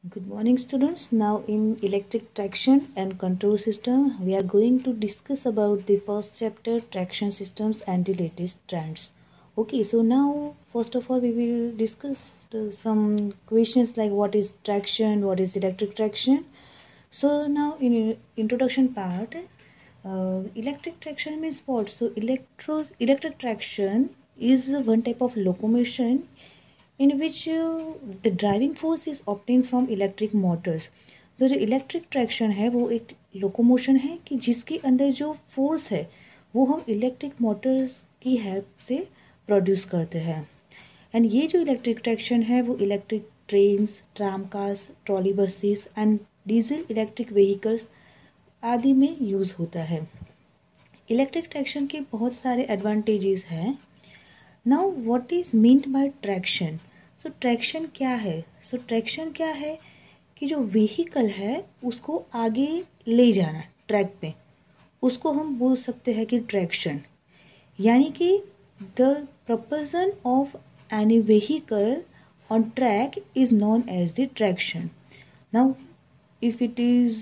Good morning students. Now in electric traction and control system we are going to discuss about the first chapter traction systems and the latest trends. Okay, so now first of all we will discuss some questions like what is traction, what is electric traction. So now in introduction part, electric traction means what? So electric traction is one type of locomotion in which the driving force is obtained from electric Motors. तो जो electric traction है वो एक locomotion है कि जिसके अंदर जो फोर्स है वो हम इलेक्ट्रिक मोटर्स की हेल्प से प्रोड्यूस करते हैं. एंड ये जो इलेक्ट्रिक ट्रैक्शन है वो electric trains, tram cars, trolley buses and diesel electric vehicles आदि में यूज़ होता है. इलेक्ट्रिक ट्रैक्शन के बहुत सारे एडवांटेजेस हैं. Now what is meant by traction? So traction क्या है? सो ट्रैक्शन क्या है कि जो व्हीकल है उसको आगे ले जाना ट्रैक पे, उसको हम बोल सकते हैं कि ट्रैक्शन. यानी कि the propulsion of any vehicle on track is known as the traction. Now if it is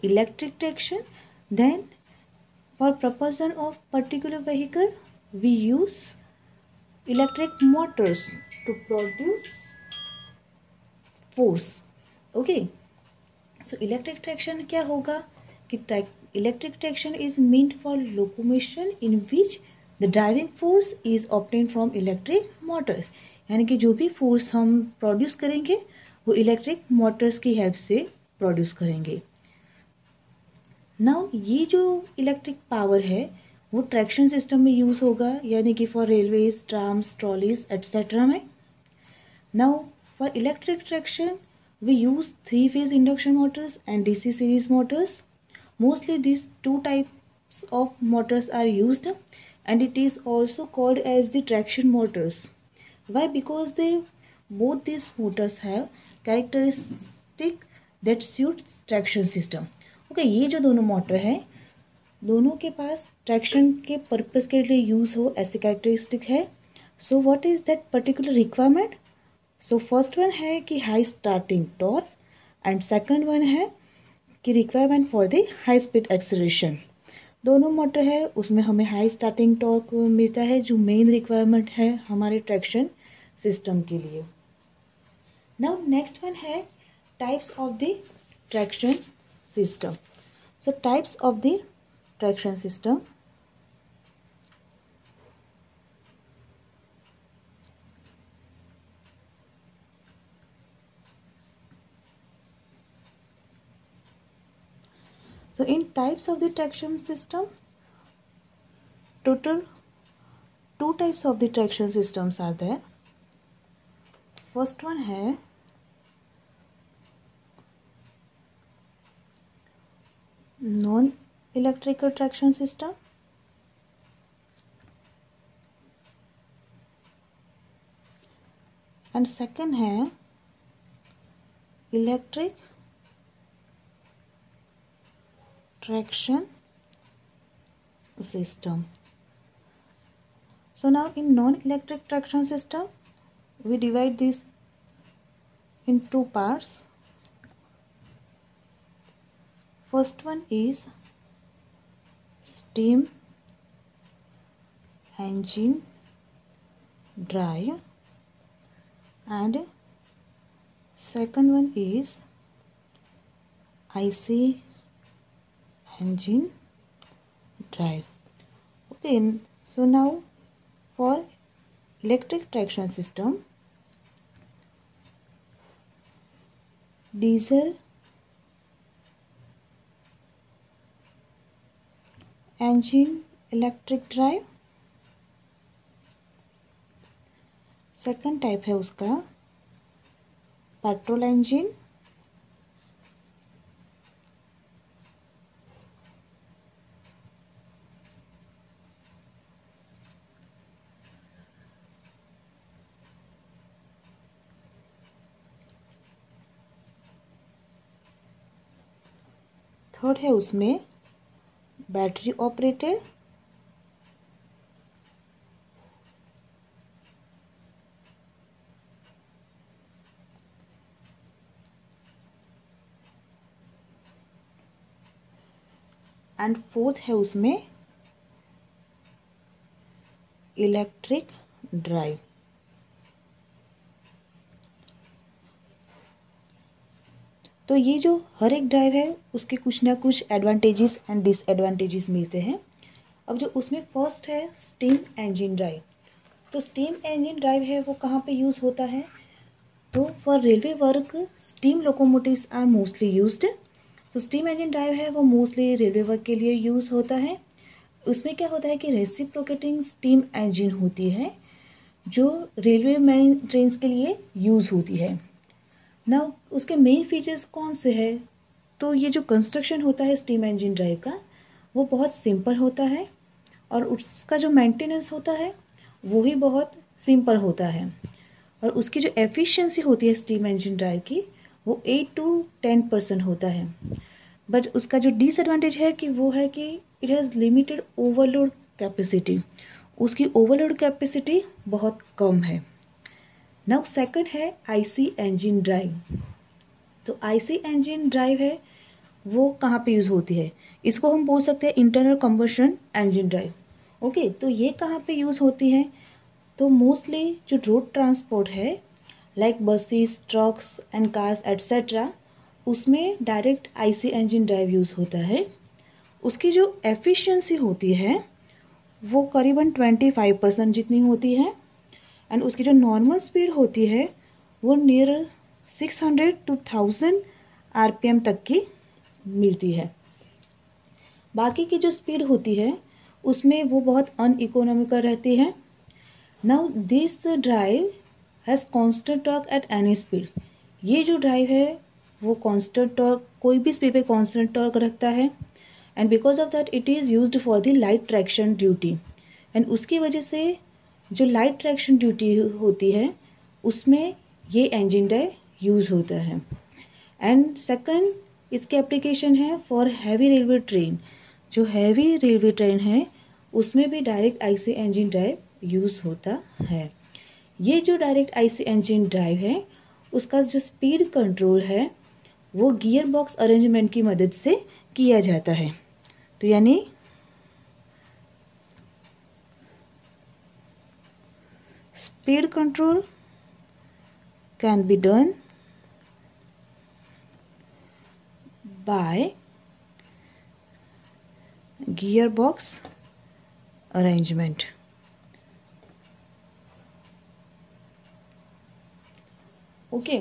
electric traction, then for propulsion of particular vehicle we use electric motors to produce force. Okay, so electric traction क्या होगा कि electric traction is meant for locomotion in which the driving force is obtained from electric motors. यानी कि जो भी force हम produce करेंगे वो इलेक्ट्रिक मोटर्स की हेल्प से प्रोड्यूस करेंगे. नाउ ये जो इलेक्ट्रिक पावर है वो ट्रैक्शन सिस्टम में यूज़ होगा, यानी कि for railways, trams, trolleys etcetera में. Now for electric traction we use 3-phase induction motors and DC series motors. Mostly this two types of motors are used and it is also called as the traction motors. Why? Because they both these motors have characteristic that suits traction system. Okay, ये जो दोनों motor है दोनों के पास traction के purpose के लिए use हो ऐसे कैरेक्टरिस्टिक है. So what is that particular requirement? So first one है कि high starting torque and second one है कि requirement for the high speed acceleration. दोनों मोटर है उसमें हमें हाई स्टार्टिंग टॉर्क मिलता है जो मेन रिक्वायरमेंट है हमारे ट्रैक्शन सिस्टम के लिए. नाउ नेक्स्ट वन है types of the traction system. So types of the traction system. So in types of the traction system, total 2 types of the traction systems are there. First one है non electrical traction system. And second है electric traction system. So now in non-electric traction system we divide this in 2 parts. First one is steam engine drive and second one is IC engine drive. Okay, so now for electric traction system, diesel engine electric drive. Second type है उसका petrol engine. Third है उसमें battery operated. And fourth है उसमें electric drive. तो ये जो हर एक ड्राइव है उसके कुछ ना कुछ एडवांटेजेस एंड डिसएडवांटेजेस मिलते हैं। अब जो उसमें फर्स्ट है स्टीम इंजन ड्राइव। तो स्टीम इंजन ड्राइव है वो कहाँ पे यूज़ होता है? तो for railway work steam locomotives are mostly used. तो स्टीम इंजन ड्राइव है वो मोस्टली रेलवे वर्क के लिए यूज़ होता है। उसमें क्या होता है कि रेसिप्रोकेटिंग स्टीम इंजन होती है जो रेलवे मेन ट्रेन्स के लिए यूज़ होती है ना। उसके मेन फीचर्स कौन से हैं? तो ये जो कंस्ट्रक्शन होता है स्टीम इंजन ड्राइव का वो बहुत सिंपल होता है और उसका जो मेंटेनेंस होता है वो ही बहुत सिंपल होता है। और उसकी जो एफिशिएंसी होती है स्टीम इंजन ड्राइव की वो 8 to 10% होता है। बट उसका जो डिसएडवांटेज है कि वो है कि it has limited overload capacity. उसकी ओवरलोड कैपेसिटी बहुत कम है। नाउ सेकंड है आईसी इंजन ड्राइव। तो आईसी इंजन ड्राइव है वो कहाँ पे यूज़ होती है? इसको हम बोल सकते हैं internal combustion engine drive. Okay, तो ये कहाँ पे यूज़ होती है? तो मोस्टली जो रोड ट्रांसपोर्ट है like buses, trucks and cars etcetera उसमें direct IC engine drive use होता है। उसकी जो एफिशिएंसी होती है वो करीबन 25% जितनी होती है एंड उसकी जो नॉर्मल स्पीड होती है वो नियर 600 to 1000 RPM तक की मिलती है। बाकी की जो स्पीड होती है उसमें वो बहुत अनइकोनॉमिकल रहती है। Now this drive has constant torque at any speed. ये जो ड्राइव है वो कांस्टेंट टॉर्क कोई भी स्पीड पे कांस्टेंट टॉर्क रखता है and because of that it is used for the light traction duty. And उसकी वजह से जो लाइट ट्रैक्शन ड्यूटी होती है उसमें ये इंजन ड्राइव यूज़ होता है। एंड सेकंड इसकी एप्लीकेशन है फॉर हैवी रेलवे ट्रेन। जो हैवी रेलवे ट्रेन है उसमें भी direct IC engine drive use होता है। ये जो डायरेक्ट आईसी इंजन ड्राइव है उसका जो स्पीड कंट्रोल है वो गियर बॉक्स अरेंजमेंट की मदद से किया जाता है। तो यानी speed control can be done by gear box arrangement. Okay,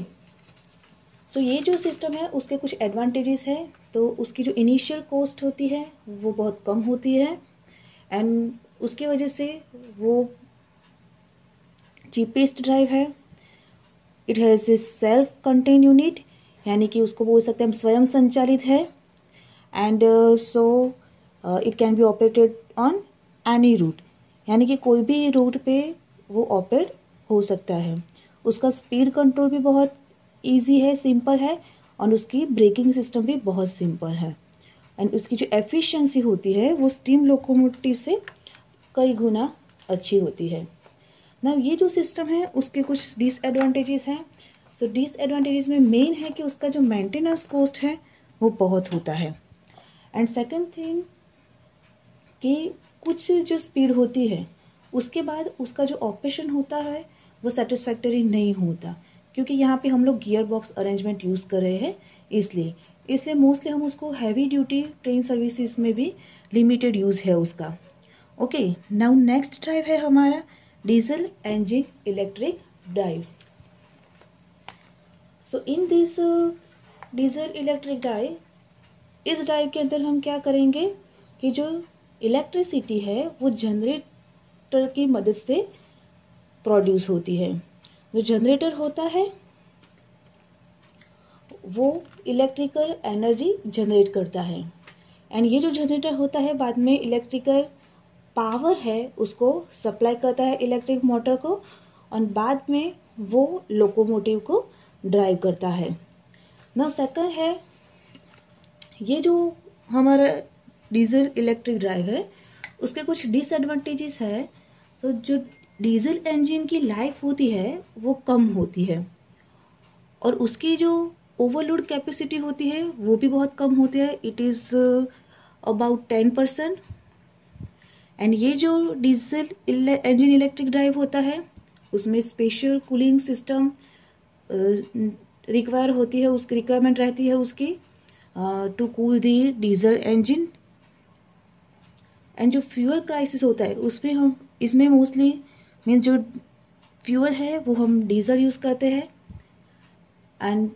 so ये जो सिस्टम है उसके कुछ एडवांटेजेस है। तो उसकी जो इनिशियल कॉस्ट होती है वो बहुत कम होती है एंड उसकी वजह से वो चीपेस्ट ड्राइव है। It has a self contain unit यानी कि उसको बोल सकते हैं हम स्वयं संचालित है and so it can be operated on any route यानी कि कोई भी रूट पे वो ऑपरेट हो सकता है। उसका स्पीड कंट्रोल भी बहुत इजी है, सिंपल है और उसकी ब्रेकिंग सिस्टम भी बहुत सिंपल है एंड उसकी जो एफिशिएंसी होती है वो स्टीम लोकोमोटिव से कई गुना अच्छी होती है ना। ये जो सिस्टम है उसके कुछ डिसएडवांटेजेस हैं। सो डिसएडवांटेजेस में मेन है कि उसका जो मेंटेनेंस कॉस्ट है वो बहुत होता है एंड सेकंड थिंग कि कुछ जो स्पीड होती है उसके बाद उसका जो ऑपरेशन होता है वो सेटिस्फैक्टरी नहीं होता क्योंकि यहाँ पे हम लोग गियर बॉक्स अरेंजमेंट यूज़ कर रहे हैं। इसलिए मोस्टली हम उसको हैवी ड्यूटी ट्रेन सर्विसेज में भी लिमिटेड यूज़ है उसका। ओके, नाउ नेक्स्ट ड्राइव है हमारा diesel engine electric drive. So in this diesel electric drive, इस ड्राइव के अंदर हम क्या करेंगे कि जो इलेक्ट्रिसिटी है वो जनरेटर की मदद से प्रोड्यूस होती है। जो जनरेटर होता है वो इलेक्ट्रिकल एनर्जी जनरेट करता है एंड ये जो जनरेटर होता है बाद में इलेक्ट्रिकल पावर है उसको सप्लाई करता है इलेक्ट्रिक मोटर को और बाद में वो लोकोमोटिव को ड्राइव करता है। नाउ सेकंड है ये जो हमारा डीजल इलेक्ट्रिक ड्राइव है उसके कुछ डिसएडवांटेजेस है। तो जो डीजल इंजन की लाइफ होती है वो कम होती है और उसकी जो ओवरलोड कैपेसिटी होती है वो भी बहुत कम होती है। It is about 10%। एंड ये जो डीजल इंजन इलेक्ट्रिक ड्राइव होता है उसमें स्पेशल कूलिंग सिस्टम रिक्वायर होती है, उसकी रिक्वायरमेंट रहती है उसकी to cool the diesel engine. And जो फ्यूल क्राइसिस होता है उसमें हम इसमें मोस्टली मीन जो फ्यूल है वो हम डीजल यूज़ करते हैं एंड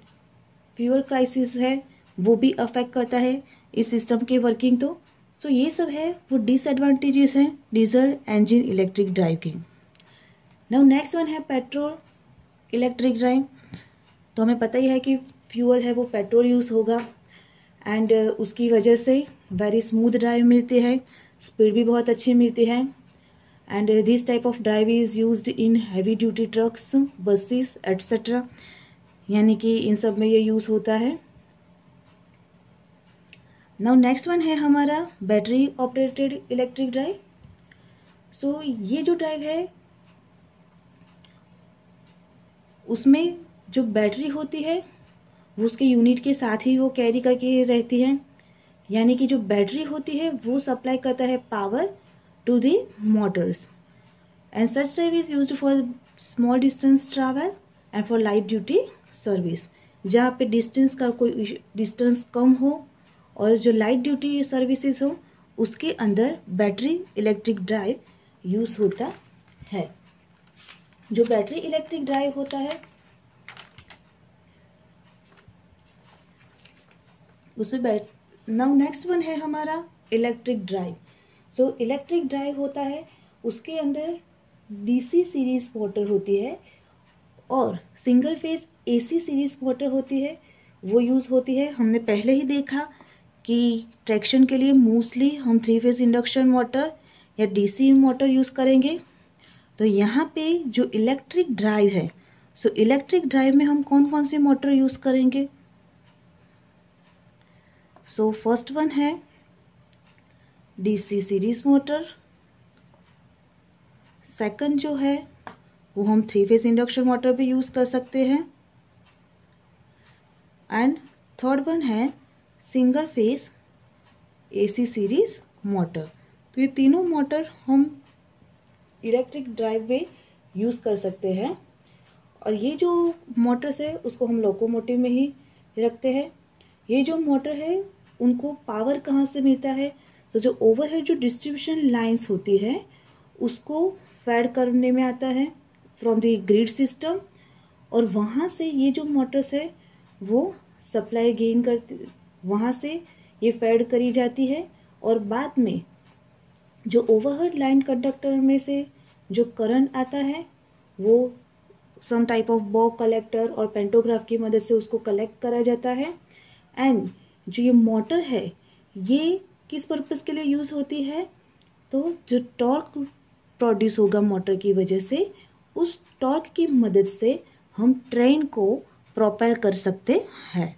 फ्यूल क्राइसिस है वो भी अफेक्ट करता है इस सिस्टम के वर्किंग। तो सो ये सब है वो डिसएडवांटेजेस हैं डीजल इंजन इलेक्ट्रिक ड्राइव की। नाउ नेक्स्ट वन है पेट्रोल इलेक्ट्रिक ड्राइव। तो हमें पता ही है कि फ्यूल है वो पेट्रोल यूज़ होगा एंड उसकी वजह से वेरी स्मूथ ड्राइव मिलती है, स्पीड भी बहुत अच्छी मिलती है। And this type of drive is used in heavy duty trucks, buses etcetera, यानी कि इन सब में ये यूज़ होता है। नाउ नेक्स्ट वन है हमारा बैटरी ऑपरेटेड इलेक्ट्रिक ड्राइव। सो ये जो ड्राइव है उसमें जो बैटरी होती है वो उसके यूनिट के साथ ही वो कैरी करके रहती है, यानी कि जो बैटरी होती है वो सप्लाई करता है power to the motors. And such drive is used for small distance travel and for light duty service, जहाँ पे डिस्टेंस का कोई डिस्टेंस कम हो और जो लाइट ड्यूटी सर्विसेज हो उसके अंदर बैटरी इलेक्ट्रिक ड्राइव यूज़ होता है। जो बैटरी इलेक्ट्रिक ड्राइव होता है उसमें नाउ नेक्स्ट वन है हमारा electric drive. So electric drive होता है उसके अंदर डीसी सीरीज मोटर होती है और single phase AC series motor होती है, वो यूज़ होती है। हमने पहले ही देखा कि ट्रैक्शन के लिए मोस्टली हम 3 फेज इंडक्शन मोटर या डीसी मोटर यूज़ करेंगे। तो यहाँ पे जो इलेक्ट्रिक ड्राइव है, सो इलेक्ट्रिक ड्राइव में हम कौन कौन सी मोटर यूज़ करेंगे। सो फर्स्ट वन है डीसी सीरीज मोटर, सेकंड जो है वो हम 3 फेज इंडक्शन मोटर भी यूज़ कर सकते हैं एंड थर्ड वन है single phase AC series motor. तो ये तीनों मोटर हम इलेक्ट्रिक ड्राइव में यूज़ कर सकते हैं और ये जो मोटर्स है उसको हम लोकोमोटिव में ही रखते हैं। ये जो मोटर है उनको पावर कहाँ से मिलता है, तो जो ओवरहेड जो डिस्ट्रीब्यूशन लाइंस होती है उसको फैड करने में आता है फ्रॉम द ग्रिड सिस्टम और वहाँ से ये जो मोटर्स है वो सप्लाई गेन करती, वहाँ से ये फैड करी जाती है और बाद में जो ओवरहेड लाइन कंडक्टर में से जो करंट आता है वो सम टाइप ऑफ बॉक कलेक्टर और पेंटोग्राफ की मदद से उसको कलेक्ट करा जाता है। एंड जो ये मोटर है ये किस पर्पस के लिए यूज़ होती है, तो जो टॉर्क प्रोड्यूस होगा मोटर की वजह से उस टॉर्क की मदद से हम ट्रेन को प्रोपेल कर सकते हैं।